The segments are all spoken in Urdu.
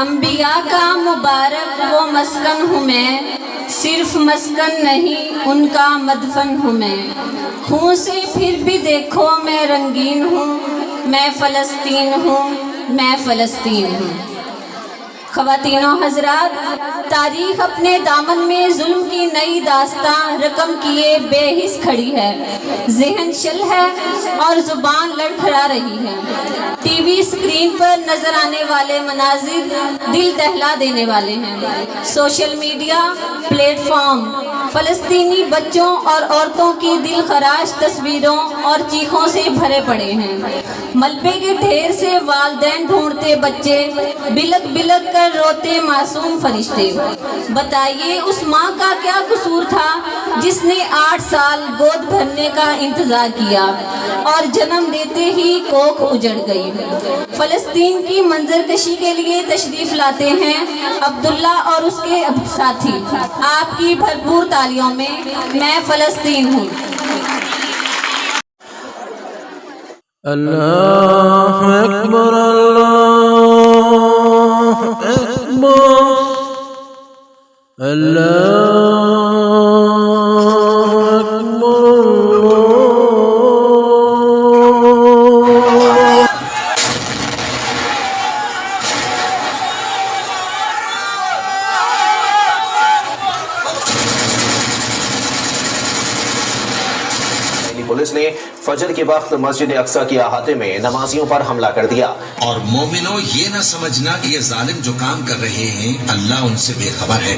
انبیاء کا مبارک وہ مسکن ہوں میں، صرف مسکن نہیں ان کا مدفن ہوں میں۔ خون سے پھر بھی دیکھو میں رنگین ہوں، میں فلسطین ہوں، میں فلسطین ہوں۔ خواتین و حضرات، تاریخ اپنے دامن میں ظلم کی نئی داستاں رقم کیے بے حس کھڑی ہے، ذہن شل ہے اور زبان لڑکھڑا رہی ہے۔ ٹی وی اسکرین پر نظر آنے والے مناظر دل دہلا دینے والے ہیں۔ سوشل میڈیا پلیٹ فارم فلسطینی بچوں اور عورتوں کی دل خراش تصویروں اور چیخوں سے بھرے پڑے ہیں۔ ملبے کے ڈھیر سے والدین ڈھونڈتے بچے، بلک بلک کر روتے معصوم فرشتے۔ بتائیے اس ماں کا کیا قصور تھا جس نے 8 سال گود بھرنے کا انتظار کیا اور جنم دیتے ہی کوکھ اجڑ گئی۔ فلسطین کی منظر کشی کے لیے تشریف لاتے ہیں عبداللہ اور اس کے ساتھی۔ آپ کی بھرپور تالیوں میں میں فلسطین ہوں۔ اللہ اکبر، اللہ اکبر، اللہ پولیس نے فجر کے وقت مسجد اقصی کے احاطے میں نمازیوں پر حملہ کر دیا۔ اور مومنوں یہ نہ سمجھنا کہ یہ ظالم جو کام کر رہے ہیں اللہ ان سے بے خبر ہے،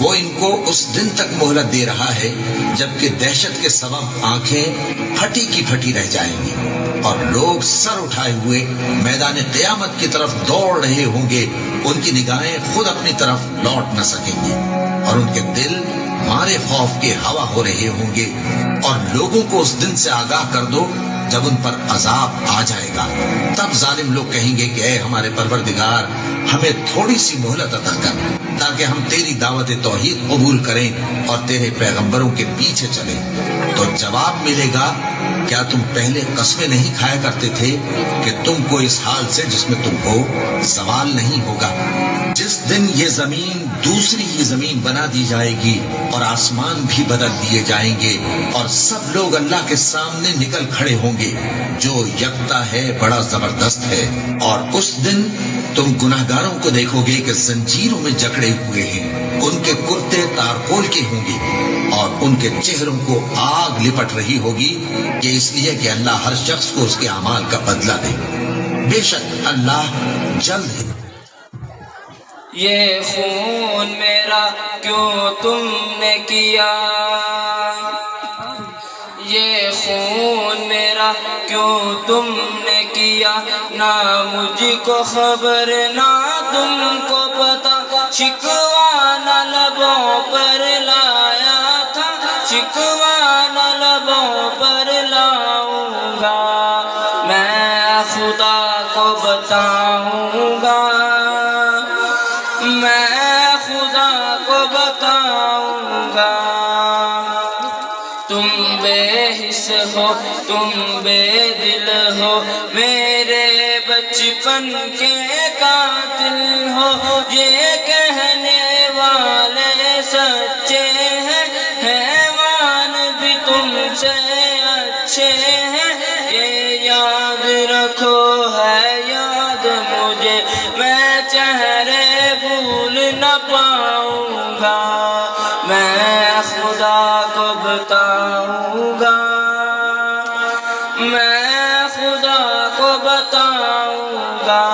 وہ ان کو اس دن تک مہلت دے رہا ہے جبکہ دہشت کے سبب آنکھیں پھٹی کی پھٹی رہ جائیں گی اور لوگ سر اٹھائے ہوئے میدان قیامت کی طرف دوڑ رہے ہوں گے۔ ان کی نگاہیں خود اپنی طرف لوٹ نہ سکیں گی اور ان کے دل مارے خوف کے ہوا ہو رہے ہوں گے۔ اور لوگوں کو اس دن سے آگاہ کر دو جب ان پر عذاب آ جائے گا، تب ظالم لوگ کہیں گے کہ اے ہمارے پروردگار، ہمیں تھوڑی سی مہلت عطا کر تاکہ ہم تیری دعوت توحید قبول کریں اور تیرے پیغمبروں کے پیچھے چلیں۔ تو جواب ملے گا، کیا تم پہلے قسمیں نہیں کھایا کرتے تھے کہ تم کو اس حال سے جس میں تم ہو زوال نہیں ہوگا؟ جس دن یہ زمین دوسری ہی زمین بنا دی جائے گی اور آسمان بھی بدل دیے جائیں گے اور سب لوگ اللہ کے سامنے نکل کھڑے ہوں گے جو یکتا ہے، بڑا زبردست ہے۔ اور اس دن تم گناہگاروں کو دیکھو گے کہ زنجیروں میں جکڑے ہوئے ہیں، ان کے کرتے تارپول کے ہوں گے اور ان کے چہروں کو آگ لپٹ رہی ہوگی، یہ اس لیے کہ اللہ ہر شخص کو اس کے اعمال کا بدلہ دے۔ بے شک اللہ جلد ہے۔ یہ خون میرا کیوں تم نے کیا، یہ خون میرا کیوں تم نے کیا، نہ مجھ کو خبر نہ تم کو پتا، شکوہ نہ لبوں پر لایا تھا، شکوہ نہ لبوں پر لاؤں گا، میں خدا کو بتاؤں گا، میں خدا کو بتاؤں گا۔ تم بے حس ہو، تم بے دل ہو، میرے بچپن کے قاتل ہو، یہ کہنے والے سچے ہیں، حیوان بھی تم سے اچھے ہیں، یہ یاد رکھو ہے یاد مجھے، میں چہرے بھول نہ پاؤں گا، میں خدا کو بتاؤں گا، میں خدا کو بتاؤں گا۔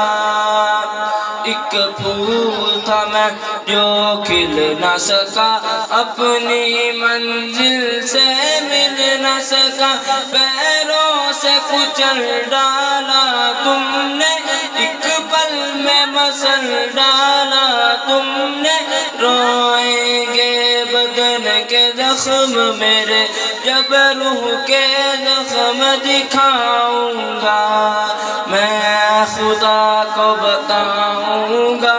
ایک پھول تھا میں جو کھل نہ سکا، اپنی منزل سے مل نہ سکا، پیروں سے کچل ڈالا تم نے، ایک پل میں مسل ڈالا تم نے، روئیں گے بدن کے زخم میرے جب روح کے زخم دکھاؤں گا، میں خدا کو بتاؤں گا،